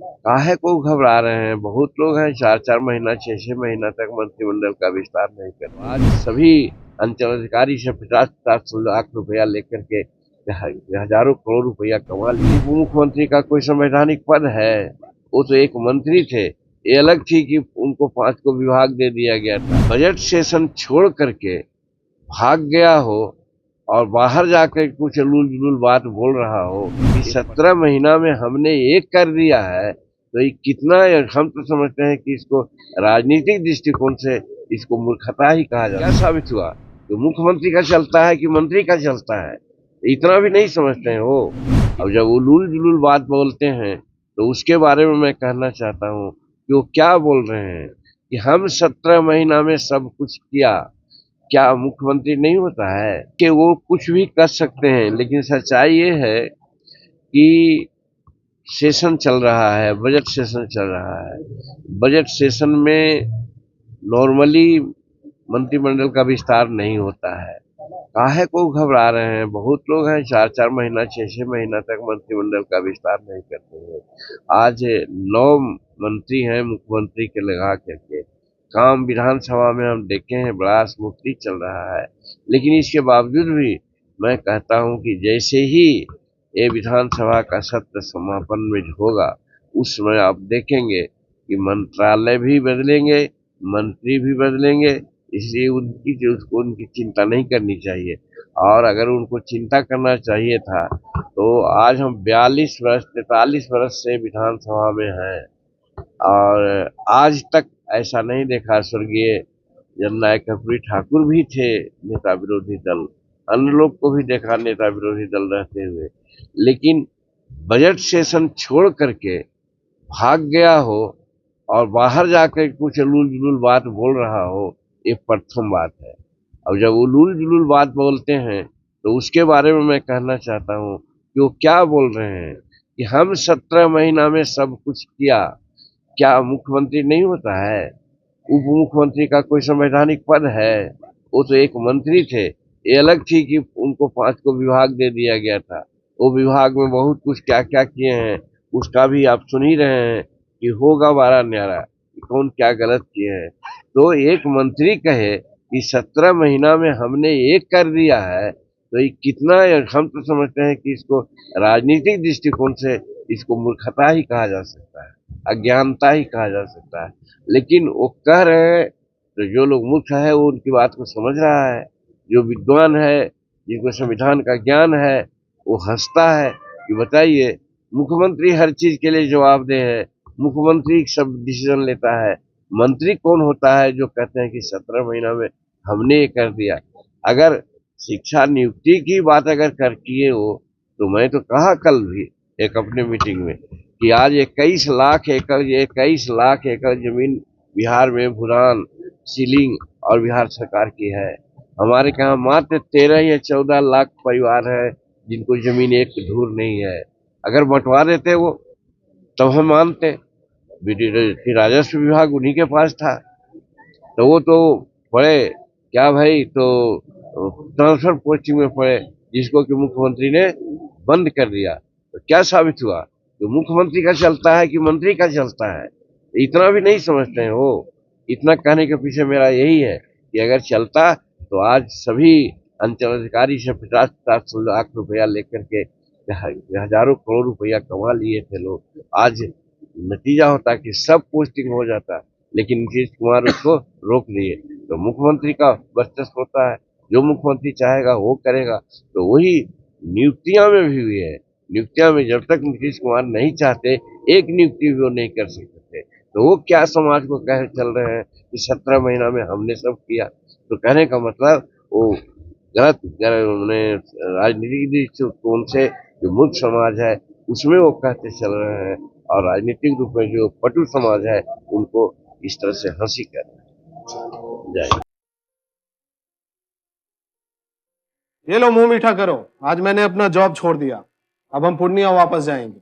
काहे को घबरा रहे हैं? बहुत लोग हैं 4-4 महीना 6-6 महीना तक मंत्रिमंडल का विस्तार नहीं करते। आज सभी अंचलाधिकारी से 50-50 लाख रुपया लेकर के हजारों करोड़ रुपया कमा लिए। उप मुख्यमंत्री का कोई संवैधानिक पद है? वो तो एक मंत्री थे। ये अलग थी कि उनको 5 को विभाग दे दिया गया था। बजट सेशन छोड़ करके भाग गया हो और बाहर जाकर कुछ लूल जुलूल बात बोल रहा हो कि 17 महीना में हमने एक कर दिया है, तो ये कितना, हम तो समझते हैं कि इसको राजनीतिक दृष्टिकोण से इसको मूर्खता ही कहा जाता है। क्या साबित हुआ? तो मुख्यमंत्री का चलता है कि मंत्री का चलता है, इतना भी नहीं समझते हैं वो। अब जब वो लूल जुलूल बात बोलते हैं तो उसके बारे में मैं कहना चाहता हूँ कि वो क्या बोल रहे हैं कि हम 17 महीना में सब कुछ किया। क्या मुख्यमंत्री नहीं होता है कि वो कुछ भी कर सकते हैं? लेकिन सच्चाई ये है कि सेशन चल रहा है, बजट सेशन चल रहा है। बजट सेशन में नॉर्मली मंत्रिमंडल का विस्तार नहीं होता है। काहे को घबरा रहे हैं? बहुत लोग हैं 4-4 महीना 6-6 महीना तक मंत्रिमंडल का विस्तार नहीं करते हैं। आज 9 मंत्री हैं मुख्यमंत्री के लगा करके। काम विधानसभा में हम देखे हैं बड़ा स्मूथली चल रहा है, लेकिन इसके बावजूद भी मैं कहता हूं कि जैसे ही ये विधानसभा का सत्र समापन में होगा, उस समय आप देखेंगे कि मंत्रालय भी बदलेंगे, मंत्री भी बदलेंगे। इसलिए उनकी चिंता नहीं करनी चाहिए। और अगर उनको चिंता करना चाहिए था तो आज हम 42 वर्ष 43 वर्ष से विधानसभा में हैं और आज तक ऐसा नहीं देखा। स्वर्गीय जननायक कर्पूरी ठाकुर भी थे नेता विरोधी दल, अन्य लोग को भी देखा नेता विरोधी दल रहते हुए, लेकिन बजट सेशन छोड़ करके भाग गया हो और बाहर जाकर कुछ लूल जुलूल बात बोल रहा हो, ये प्रथम बात है। अब जब वो लूल जुलूल बात बोलते हैं तो उसके बारे में मैं कहना चाहता हूँ कि वो क्या बोल रहे हैं कि हम 17 महीना में सब कुछ किया। क्या मुख्यमंत्री नहीं होता है? उप मुख्यमंत्री का कोई संवैधानिक पद है? वो तो एक मंत्री थे। ये अलग थी कि उनको 5 को विभाग दे दिया गया था। वो विभाग में बहुत कुछ क्या क्या किए हैं उसका भी आप सुन ही रहे हैं कि होगा बारह न्यारा कि कौन क्या गलत किए हैं। तो एक मंत्री कहे कि 17 महीना में हमने एक कर दिया है, तो ये कितना, हम तो समझते हैं कि इसको राजनीतिक दृष्टिकोण से इसको मूर्खता ही कहा जा सकता है, अज्ञानता ही कहा जा सकता है। लेकिन वो कह रहे हैं तो जो लोग मूर्ख है वो उनकी बात को समझ रहा है। जो विद्वान है, जिनको संविधान का ज्ञान है, वो हंसता है कि बताइए, मुख्यमंत्री हर चीज के लिए जवाबदेह है, मुख्यमंत्री सब डिसीजन लेता है। मंत्री कौन होता है जो कहते हैं कि 17 महीना में हमने ये कर दिया? अगर शिक्षा नियुक्ति की बात अगर कर किए हो तो मैं तो कहा कल भी एक अपने मीटिंग में कि आज 21 लाख एकड़ जमीन बिहार में भूदान सीलिंग और बिहार सरकार की है। हमारे यहाँ मात्र 13 या 14 लाख परिवार है जिनको जमीन एक धूर नहीं है। अगर बंटवा देते वो तब हम मानते कि राजस्व विभाग उन्हीं के पास था, तो वो तो पड़े क्या भाई, तो ट्रांसफर पोस्टिंग में पड़े जिसको कि मुख्यमंत्री ने बंद कर दिया। तो क्या साबित हुआ? तो मुख्यमंत्री का चलता है कि मंत्री का चलता है, इतना भी नहीं समझते हैं वो। इतना कहने के पीछे मेरा यही है कि अगर चलता तो आज सभी अंचलाधिकारी से 50-50 लाख रुपया लेकर के हजारों करोड़ रुपया कमा लिए थे लोग। आज नतीजा होता कि सब पोस्टिंग हो जाता, लेकिन नीतीश कुमार उसको रोक दिए। तो मुख्यमंत्री का वर्चस्व होता है, जो मुख्यमंत्री चाहेगा वो करेगा। तो वही नियुक्तियां में भी हुई है। नियुक्तियां में जब तक नीतीश कुमार नहीं चाहते एक नियुक्ति भी वो नहीं कर सकते थे। तो वो क्या समाज को कह चल रहे हैं कि 17 महीना में हमने सब किया? तो कहने का मतलब वो गलत राजनीतिक दृष्टिकोण से जो मूर्ख समाज है उसमें वो कहते चल रहे हैं, और राजनीतिक रूप में जो पटु समाज है उनको इस तरह से हंसी कर जाए। ये लो मुंह मीठा करो, आज मैंने अपना जॉब छोड़ दिया। अब हम पूर्णिया वापस जाएंगे।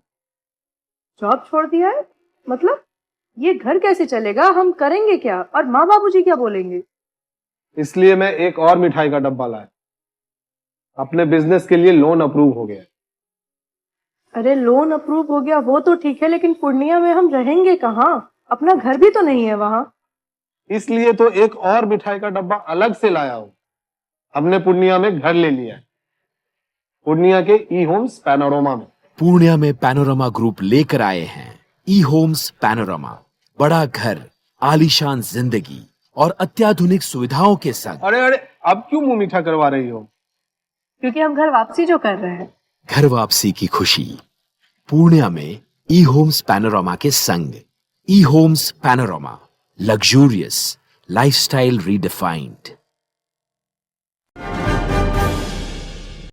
जॉब छोड़ दिया है? मतलब ये घर कैसे चलेगा? हम करेंगे क्या? और माँ बाबूजी क्या बोलेंगे? इसलिए मैं एक और मिठाई का डब्बा लाया। अपने बिजनेस के लिए लोन अप्रूव हो गया। अरे लोन अप्रूव हो गया वो तो ठीक है, लेकिन पूर्णिया में हम रहेंगे कहाँ? अपना घर भी तो नहीं है वहाँ। इसलिए तो एक और मिठाई का डब्बा अलग से लाया हूं। हमने पूर्णिया में घर ले लिया है, पूर्णिया के ई होम्स पैनोरमा में। पूर्णिया में पैनोरमा ग्रुप लेकर आए हैं ई होम्स पैनोरमा, बड़ा घर, आलीशान जिंदगी और अत्याधुनिक सुविधाओं के संग। अरे अरे, अब क्यों मुंह मीठा करवा रही हो? क्योंकि हम घर वापसी जो कर रहे हैं। घर वापसी की खुशी पूर्णिया में ई होम्स पैनोरमा के संग। E homes panorama, luxurious lifestyle redefined.